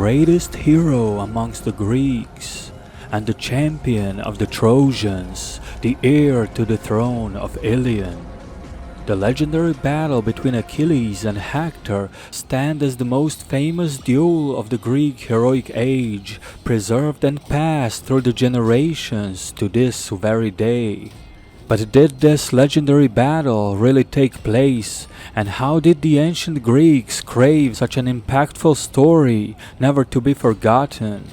greatest hero amongst the Greeks, and the champion of the Trojans, the heir to the throne of Ilion. The legendary battle between Achilles and Hector stands as the most famous duel of the Greek heroic age, preserved and passed through the generations to this very day. But did this legendary battle really take place, and how did the ancient Greeks crave such an impactful story, never to be forgotten?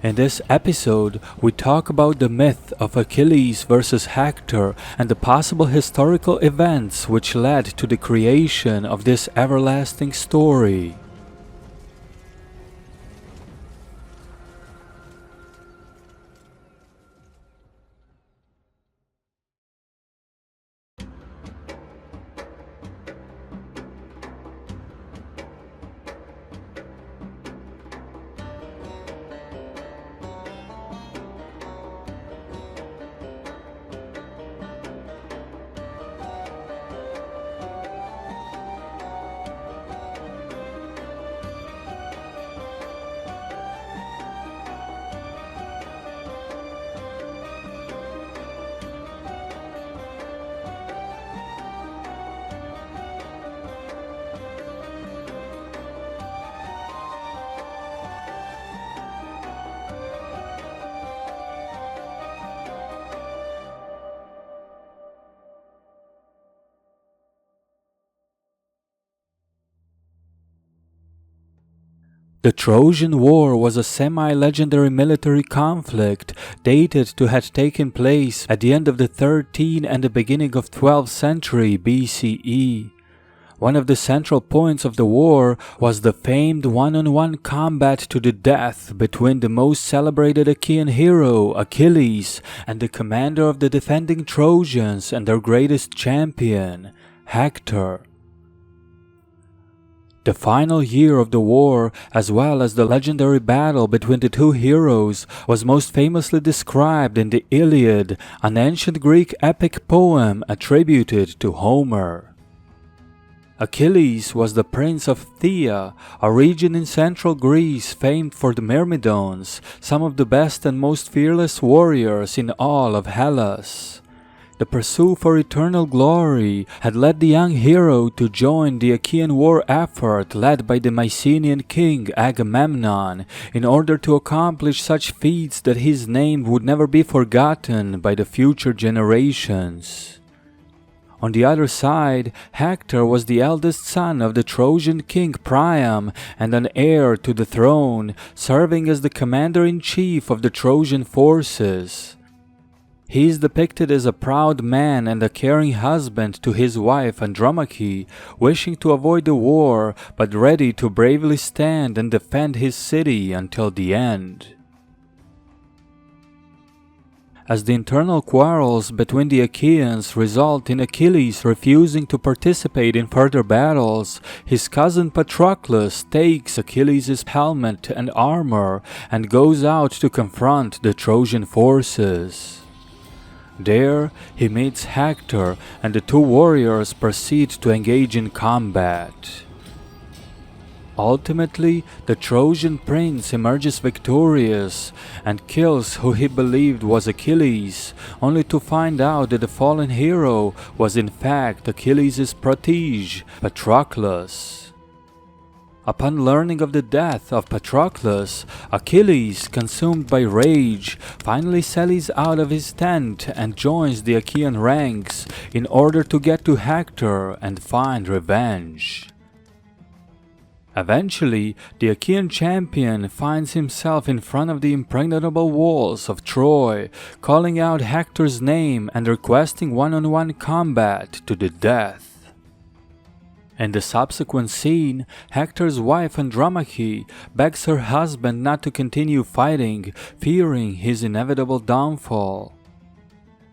In this episode, we talk about the myth of Achilles versus Hector and the possible historical events which led to the creation of this everlasting story. The Trojan War was a semi-legendary military conflict dated to have taken place at the end of the 13th and the beginning of 12th century BCE. One of the central points of the war was the famed one-on-one combat to the death between the most celebrated Achaean hero, Achilles, and the commander of the defending Trojans and their greatest champion, Hector. The final year of the war, as well as the legendary battle between the two heroes, was most famously described in the Iliad, an ancient Greek epic poem attributed to Homer. Achilles was the prince of Phthia, a region in central Greece famed for the Myrmidons, some of the best and most fearless warriors in all of Hellas. The pursuit for eternal glory had led the young hero to join the Achaean war effort led by the Mycenaean king Agamemnon in order to accomplish such feats that his name would never be forgotten by the future generations. On the other side, Hector was the eldest son of the Trojan king Priam and an heir to the throne, serving as the commander-in-chief of the Trojan forces. He is depicted as a proud man and a caring husband to his wife Andromache, wishing to avoid the war but ready to bravely stand and defend his city until the end. As the internal quarrels between the Achaeans result in Achilles refusing to participate in further battles, his cousin Patroclus takes Achilles' helmet and armor and goes out to confront the Trojan forces. There, he meets Hector, and the two warriors proceed to engage in combat. Ultimately, the Trojan prince emerges victorious and kills who he believed was Achilles, only to find out that the fallen hero was in fact Achilles' protege, Patroclus. Upon learning of the death of Patroclus, Achilles, consumed by rage, finally sallies out of his tent and joins the Achaean ranks in order to get to Hector and find revenge. Eventually, the Achaean champion finds himself in front of the impregnable walls of Troy, calling out Hector's name and requesting one-on-one combat to the death. In the subsequent scene, Hector's wife Andromache begs her husband not to continue fighting, fearing his inevitable downfall.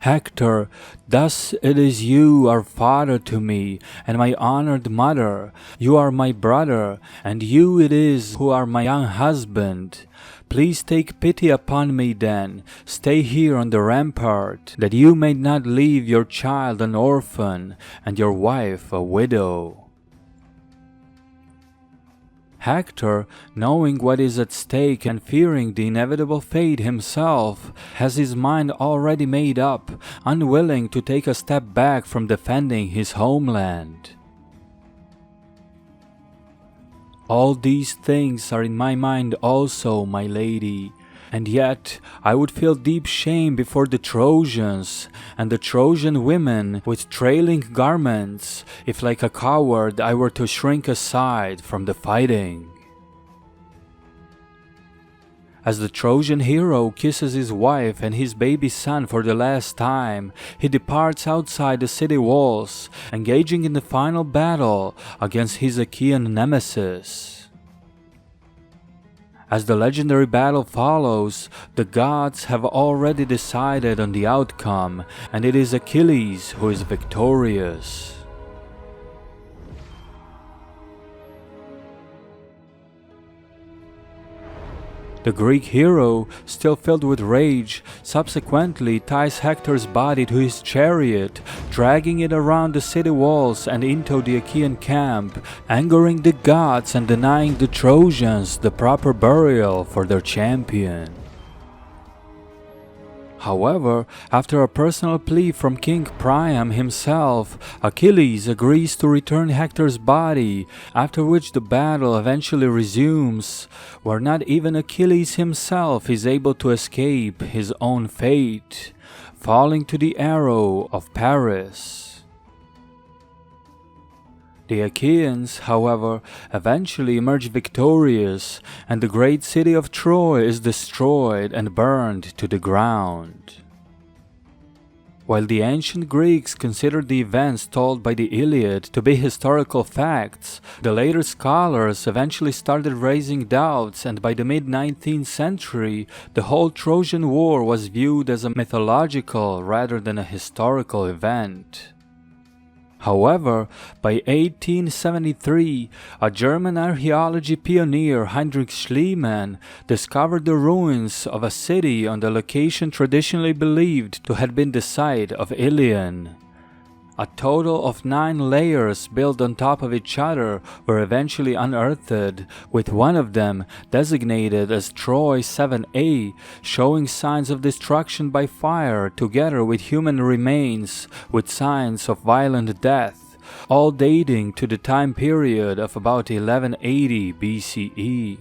Hector, thus it is you are father to me, and my honored mother, you are my brother, and you it is who are my young husband. Please take pity upon me then, stay here on the rampart, that you may not leave your child an orphan, and your wife a widow. Hector, knowing what is at stake and fearing the inevitable fate himself, has his mind already made up, unwilling to take a step back from defending his homeland. All these things are in my mind also, my lady, and yet I would feel deep shame before the Trojans and the Trojan women with trailing garments if like a coward I were to shrink aside from the fighting. As the Trojan hero kisses his wife and his baby son for the last time, he departs outside the city walls, engaging in the final battle against his Achaean nemesis. As the legendary battle follows, the gods have already decided on the outcome, and it is Achilles who is victorious. The Greek hero, still filled with rage, subsequently ties Hector's body to his chariot, dragging it around the city walls and into the Achaean camp, angering the gods and denying the Trojans the proper burial for their champion. However, after a personal plea from King Priam himself, Achilles agrees to return Hector's body, after which the battle eventually resumes, where not even Achilles himself is able to escape his own fate, falling to the arrow of Paris. The Achaeans, however, eventually emerge victorious, and the great city of Troy is destroyed and burned to the ground. While the ancient Greeks considered the events told by the Iliad to be historical facts, the later scholars eventually started raising doubts, and by the mid-19th century, the whole Trojan War was viewed as a mythological rather than a historical event. However, by 1873, a German archaeology pioneer, Heinrich Schliemann, discovered the ruins of a city on the location traditionally believed to have been the site of Ilion. A total of 9 layers built on top of each other were eventually unearthed, with one of them designated as Troy 7A, showing signs of destruction by fire together with human remains with signs of violent death, all dating to the time period of about 1180 BCE.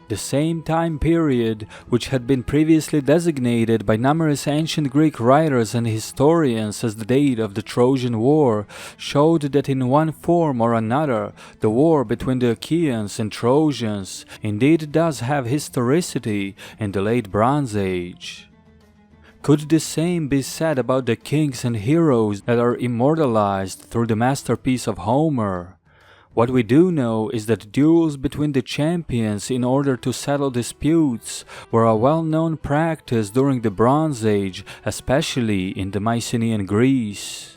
The same time period, which had been previously designated by numerous ancient Greek writers and historians as the date of the Trojan War, showed that in one form or another, the war between the Achaeans and Trojans indeed does have historicity in the late Bronze Age. Could the same be said about the kings and heroes that are immortalized through the masterpiece of Homer? What we do know is that duels between the champions in order to settle disputes were a well-known practice during the Bronze Age, especially in the Mycenaean Greece.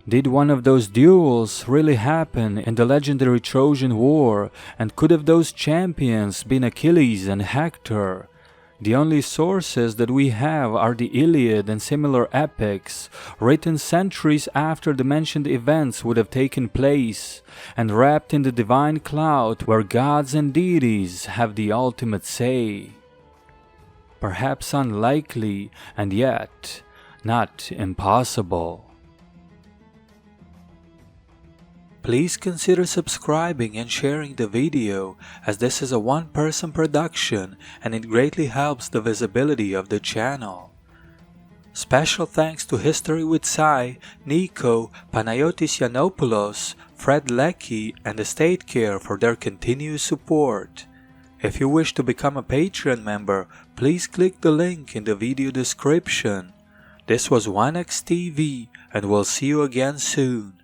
Did one of those duels really happen in the legendary Trojan War, and could have those champions been Achilles and Hector? The only sources that we have are the Iliad and similar epics, written centuries after the mentioned events would have taken place, and wrapped in the divine cloud where gods and deities have the ultimate say. Perhaps unlikely, and yet not impossible. Please consider subscribing and sharing the video, as this is a one-person production and it greatly helps the visibility of the channel. Special thanks to History with Sai, Nico, Panayotis Yiannopoulos, Fred Leckie, and Estate Care for their continuous support. If you wish to become a Patreon member, please click the link in the video description. This was WanaxTV, and we'll see you again soon.